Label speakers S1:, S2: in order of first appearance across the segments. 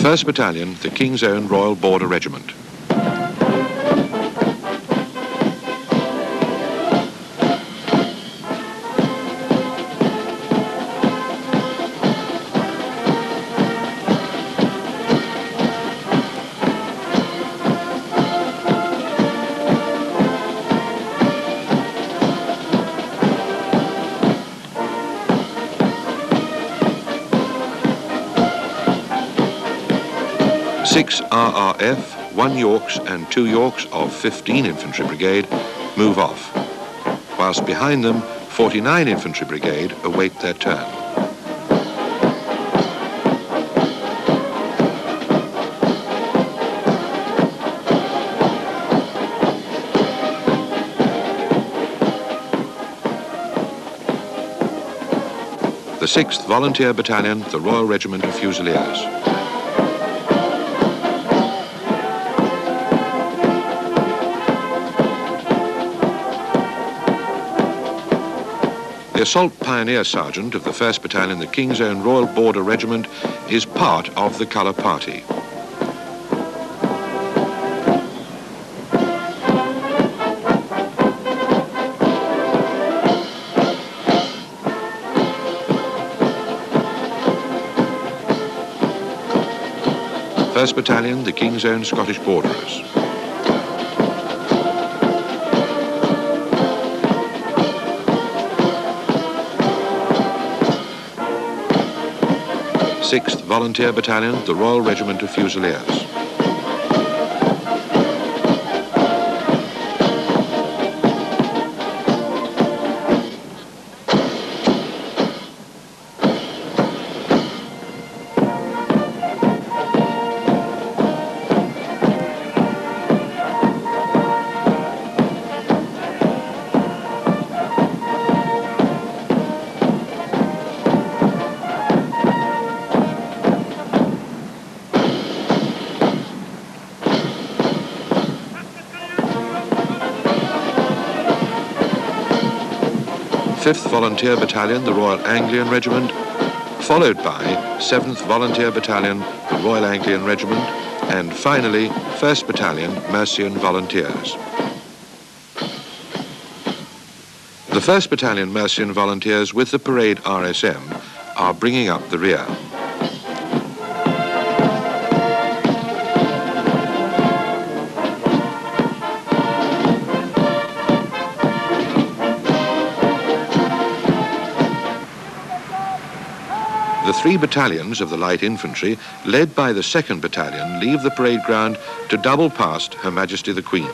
S1: 1st Battalion, the King's Own Royal Border Regiment. Six RRF, 1 Yorks and 2 Yorks of 15 Infantry Brigade move off, whilst behind them 49 Infantry Brigade await their turn. The 6th Volunteer Battalion, the Royal Regiment of Fusiliers. The Assault Pioneer Sergeant of the 1st Battalion, the King's Own Royal Border Regiment, is part of the colour party. First Battalion, the King's Own Scottish Borderers. Sixth Volunteer Battalion, the Royal Regiment of Fusiliers. Fifth Volunteer Battalion, the Royal Anglian Regiment, followed by 7th Volunteer Battalion, the Royal Anglian Regiment, and finally 1st Battalion, Mercian Volunteers. The 1st Battalion Mercian Volunteers with the Parade RSM are bringing up the rear. The 3 battalions of the Light Infantry, led by the 2nd Battalion, leave the parade ground to double past Her Majesty the Queen.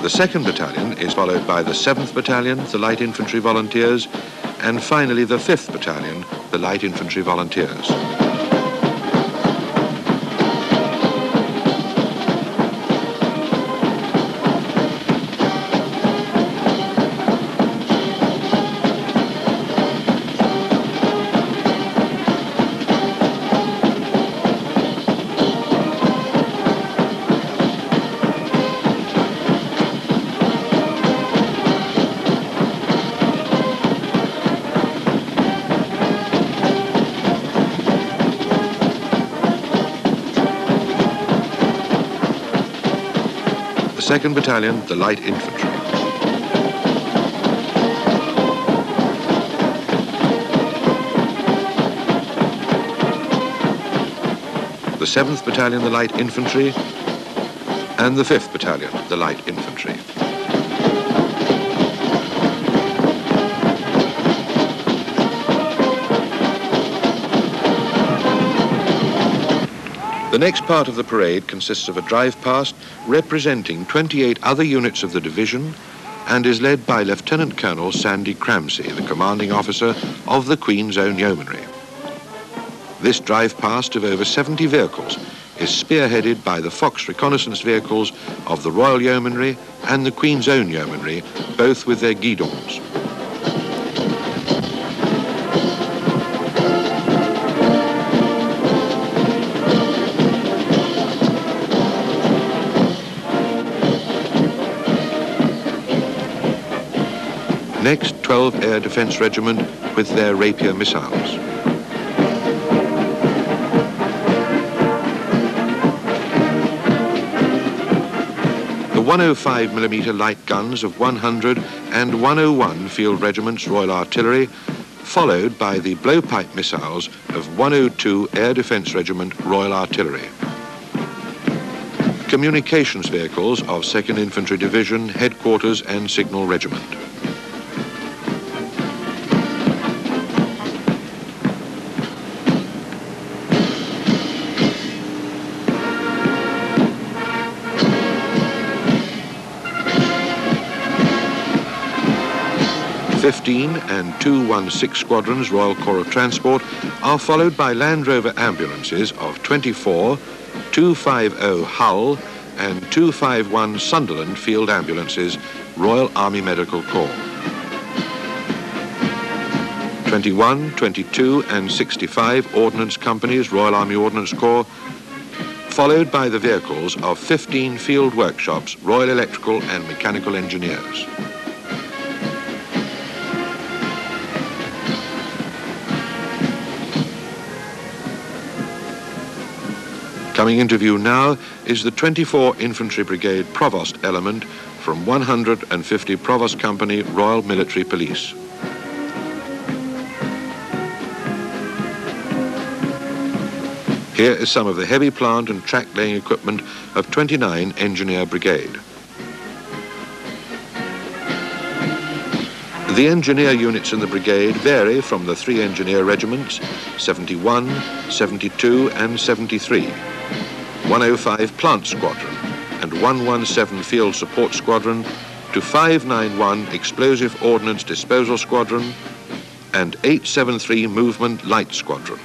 S1: The 2nd Battalion is followed by the 7th Battalion, the Light Infantry Volunteers, and finally the 5th Battalion, the Light Infantry Volunteers. The 2nd Battalion, the Light Infantry. The 7th Battalion, the Light Infantry, and the 5th Battalion, the Light Infantry. The next part of the parade consists of a drive past representing 28 other units of the division and is led by Lieutenant Colonel Sandy Cramsey, the commanding officer of the Queen's Own Yeomanry. This drive past of over 70 vehicles is spearheaded by the Fox reconnaissance vehicles of the Royal Yeomanry and the Queen's Own Yeomanry, both with their guidons. Next, 12 Air Defence Regiment with their Rapier missiles. The 105mm light guns of 100 and 101 Field Regiments Royal Artillery, followed by the blowpipe missiles of 102 Air Defence Regiment Royal Artillery. Communications vehicles of 2nd Infantry Division, Headquarters and Signal Regiment. '15 and 216 Squadrons Royal Corps of Transport are followed by Land Rover ambulances of 24, 250 Hull and 251 Sunderland Field Ambulances, Royal Army Medical Corps. 21, 22 and 65 Ordnance Companies, Royal Army Ordnance Corps, followed by the vehicles of 15 Field Workshops, Royal Electrical and Mechanical Engineers. Coming into view now is the 24 Infantry Brigade Provost element from 150 Provost Company Royal Military Police. Here is some of the heavy plant and track laying equipment of 29 Engineer Brigade. The engineer units in the brigade vary from the 3 engineer regiments, 71, 72 and 73, 105 Plant Squadron and 117 Field Support Squadron to 591 Explosive Ordnance Disposal Squadron and 873 Movement Light Squadron.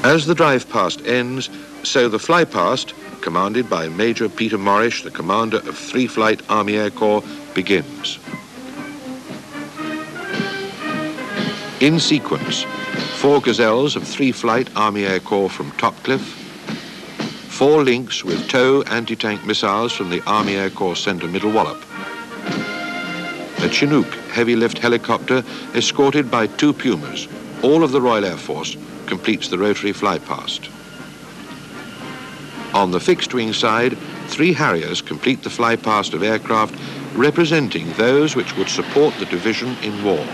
S1: As the drive past ends, so the fly past, commanded by Major Peter Morrish, the commander of 3 Flight Army Air Corps, begins. In sequence, 4 Gazelles of 3 Flight Army Air Corps from Topcliffe, 4 Lynx with TOW anti-tank missiles from the Army Air Corps Centre Middle Wallop, a Chinook heavy lift helicopter escorted by 2 Pumas, all of the Royal Air Force, completes the rotary fly past. On the fixed wing side, 3 Harriers complete the fly past of aircraft representing those which would support the division in war.